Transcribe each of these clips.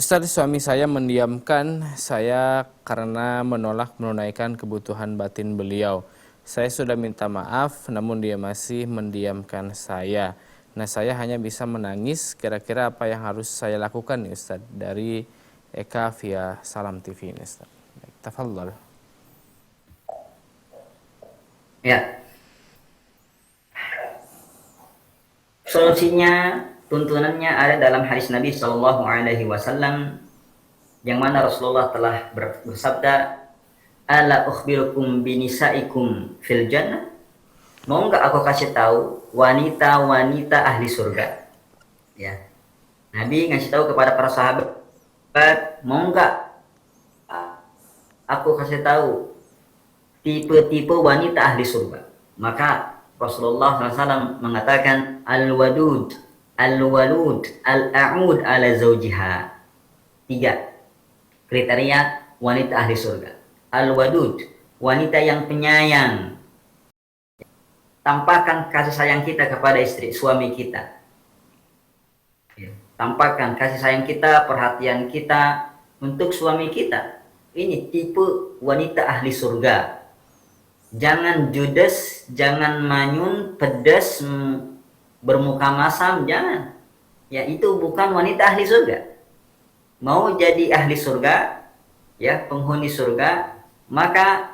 Ustadz, suami saya mendiamkan saya karena menolak menunaikan kebutuhan batin beliau. Saya sudah minta maaf, namun dia masih mendiamkan saya. Nah, saya hanya bisa menangis. Kira-kira apa yang harus saya lakukan nih Ustadz? Dari Eka via Salam TV ini Ustadz. Tafadhal. Ya, solusinya, tuntunannya ada dalam hadis Nabi Shallallahu Alaihi Wasallam yang mana Rasulullah telah bersabda, "Ala ukhbirukum binisaikum fil jannah." Mau nggak aku kasih tahu wanita-wanita ahli surga? Ya, Nabi ngasih tahu kepada para sahabat, mau nggak aku kasih tahu tipe-tipe wanita ahli surga? Maka Rasulullah SAW mengatakan al-wadud, al-walud, al-a'ud ala zawjiha. 3 kriteria wanita ahli surga. Al-wadud, wanita yang penyayang. Tampakkan kasih sayang kita kepada istri, suami kita. Tampakkan kasih sayang kita, perhatian kita untuk suami kita. Ini tipe wanita ahli surga. Jangan judes, jangan manyun, pedas, bermuka masam, jangan. Ya, itu bukan wanita ahli surga. Mau jadi ahli surga, ya, penghuni surga, maka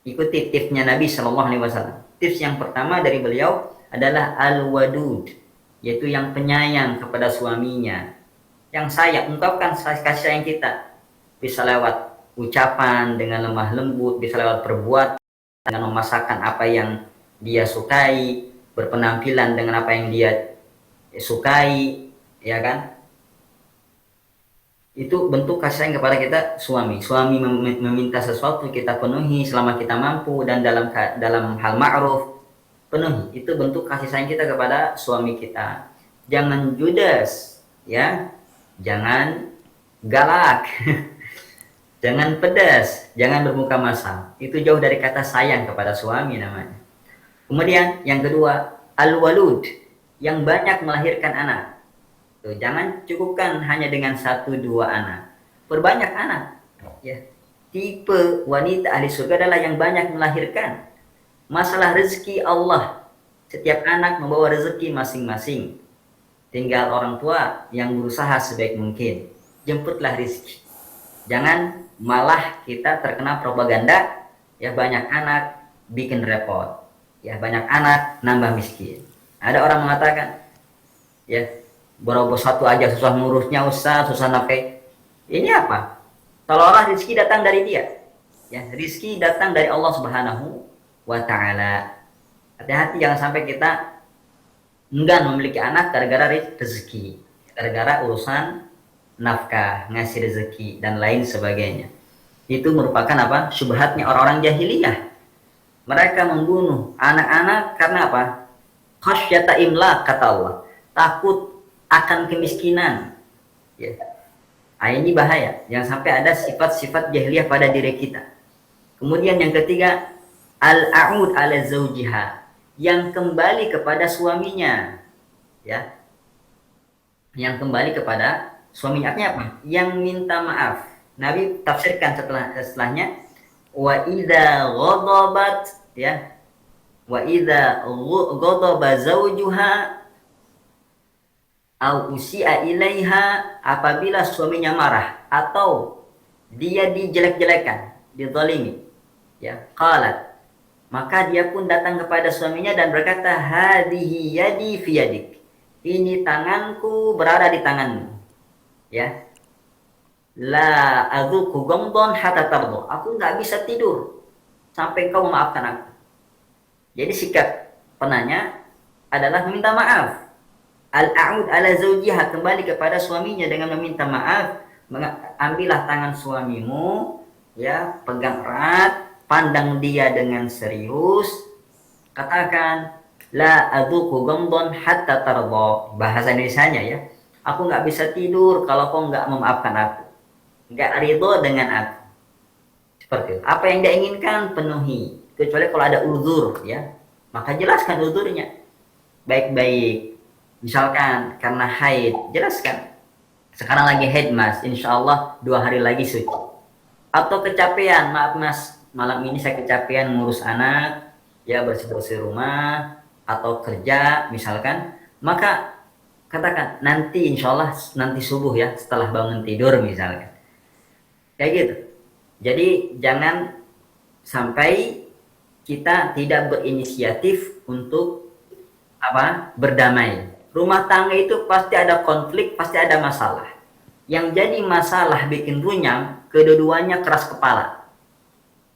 ikuti tipsnya Nabi Shallallahu Alaihi Wasallam. Tips yang pertama dari beliau adalah al-wadud, yaitu yang penyayang kepada suaminya, yang sayang, ungkapkan kasih sayang kita, bisa lewat ucapan dengan lemah lembut, bisa lewat perbuatan dengan memasakkan apa yang dia sukai, berpenampilan dengan apa yang dia sukai, ya kan? Itu bentuk kasih sayang kepada kita suami. Suami meminta sesuatu kita penuhi selama kita mampu, dan dalam hal ma'ruf penuhi. Itu bentuk kasih sayang kita kepada suami kita. Jangan judes, ya. Jangan galak. Jangan pedas, jangan bermuka masam. Itu jauh dari kata sayang kepada suami namanya. Kemudian yang kedua, al-walud, yang banyak melahirkan anak. Tuh, jangan cukupkan hanya dengan 1-2 anak. Perbanyak anak. Ya. Tipe wanita ahli surga adalah yang banyak melahirkan. Masalah rezeki Allah. Setiap anak membawa rezeki masing-masing. Tinggal orang tua yang berusaha sebaik mungkin. Jemputlah rezeki. Jangan malah kita terkena propaganda, ya, banyak anak bikin repot. Ya, banyak anak nambah miskin. Ada orang mengatakan, ya, boro-boro satu aja susah ngurusnya, susah nafkahi. Ini apa? Kalau orang rezeki datang dari dia. Ya, rezeki datang dari Allah Subhanahu wa taala. Hati-hati jangan sampai kita enggan memiliki anak gara-gara rezeki, gara-gara urusan nafkah, ngasih rezeki dan lain sebagainya. Itu merupakan apa? Syubhatnya orang-orang jahiliyah. Mereka membunuh anak-anak karena apa? Khasyata imlaq, kata Allah. Takut akan kemiskinan. Ya. Ini bahaya. Jangan sampai ada sifat-sifat jahiliyah pada diri kita. Kemudian yang ketiga, al-a'ud ala zawjiha, yang kembali kepada suaminya. Ya. Yang kembali kepada suaminya, artinya apa? Yang minta maaf. Nabi tafsirkan setelahnya, wa idza ghadabat, ya. Wa idza ghadaba zawjuha au usi'a ilaiha, apabila suaminya marah atau dia dijelek-jelekan, dizalimi, ya, qalat, maka dia pun datang kepada suaminya dan berkata, hadihi yadi fi yadik, ini tanganku berada di tanganmu, ya, la adzuku ghamdon hatta tardo, aku nggak bisa tidur sampai engkau memaafkan aku. Jadi sikap penanya adalah meminta maaf. Al-a'ud ala zawjiha, kembali kepada suaminya dengan meminta maaf. Ambillah tangan suamimu, ya, pegang erat, pandang dia dengan serius, katakan la adzuku ghamdon hatta tardo. Bahasa Indonesianya, ya, aku nggak bisa tidur kalau kau nggak memaafkan aku, nggak ridho dengan aku. Seperti itu. Apa yang dia inginkan penuhi, kecuali kalau ada uzur, ya, maka jelaskan uzurnya baik-baik. Misalkan karena haid, jelaskan. Sekarang lagi haid mas, insya Allah 2 hari lagi suci. Atau kecapean, maaf mas, malam ini saya kecapean ngurus anak, ya bersih-bersih rumah, atau kerja misalkan, maka katakan nanti insya Allah nanti subuh ya setelah bangun tidur misalkan. Kayak gitu. Jadi jangan sampai kita tidak berinisiatif untuk berdamai. Rumah tangga itu pasti ada konflik, pasti ada masalah. Yang jadi masalah bikin runyam, kedua-duanya keras kepala.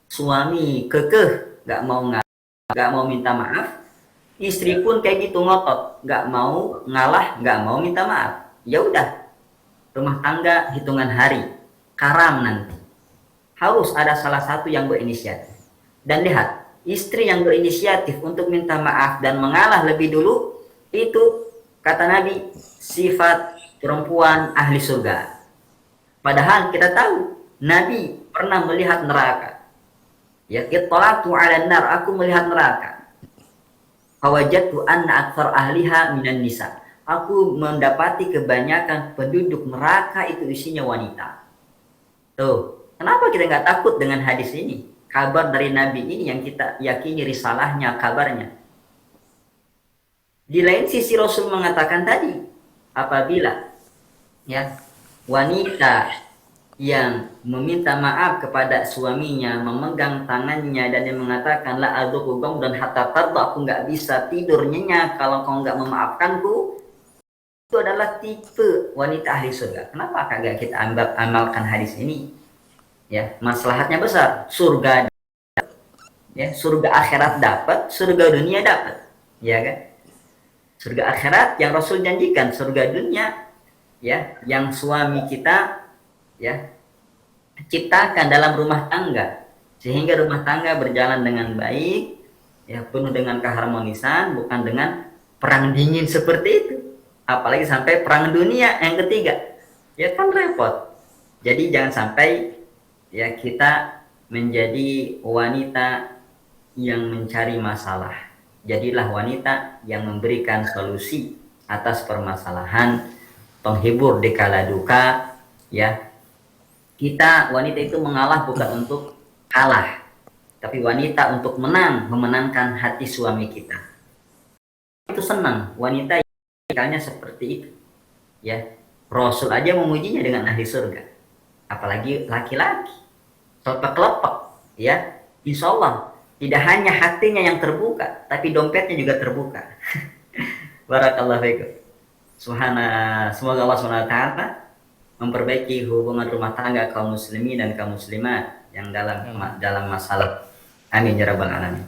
Suami kekeh, nggak mau minta maaf. Istri pun kayak gitu ngotot, nggak mau ngalah, nggak mau minta maaf. Ya udah, rumah tangga hitungan hari, karam nanti. Harus ada salah satu yang berinisiatif. Dan lihat, istri yang berinisiatif untuk minta maaf dan mengalah lebih dulu, itu kata Nabi, sifat perempuan ahli surga. Padahal kita tahu, Nabi pernah melihat neraka. Ya, ittala'tu 'alan nar, aku melihat neraka. Fawajadtu anna aktsar ahliha minan nisa. Aku mendapati kebanyakan penduduk neraka itu isinya wanita. Tuh, kenapa kita nggak takut dengan hadis ini? Kabar dari Nabi ini yang kita yakini risalahnya, kabarnya. Di lain sisi Rasul mengatakan tadi, apabila ya wanita yang meminta maaf kepada suaminya, memegang tangannya dan yang mengatakan la adzuqu dan hatta tarda, aku nggak bisa tidur nyenyak kalau kau nggak memaafkanku, itu adalah tipe wanita ahli surga. Kenapa kagak kita amalkan hadis ini? Ya, maslahatnya besar. Surga, ya, surga akhirat dapat, surga dunia dapat, ya kan? Surga akhirat yang Rasul janjikan, surga dunia ya yang suami kita ya ciptakan dalam rumah tangga, sehingga rumah tangga berjalan dengan baik, ya penuh dengan keharmonisan, bukan dengan perang dingin seperti itu. Apalagi sampai perang dunia yang ketiga, ya kan repot. Jadi jangan sampai ya kita menjadi wanita yang mencari masalah. Jadilah wanita yang memberikan solusi atas permasalahan, penghibur di kala duka, ya. Kita wanita itu mengalah bukan untuk kalah, tapi wanita untuk menang, memenangkan hati suami kita. Itu senang wanita yang seperti itu. Ya, Rasul aja memujinya dengan ahli surga. Apalagi laki-laki. Kelepek-kelepek, ya. Insya Allah tidak hanya hatinya yang terbuka, tapi dompetnya juga terbuka. Barakallahu fiikum. Semoga Allah SWT memperbaiki hubungan rumah tangga kaum muslimin dan kaum muslimat yang dalam masalah. Amin ya rabbal alamin.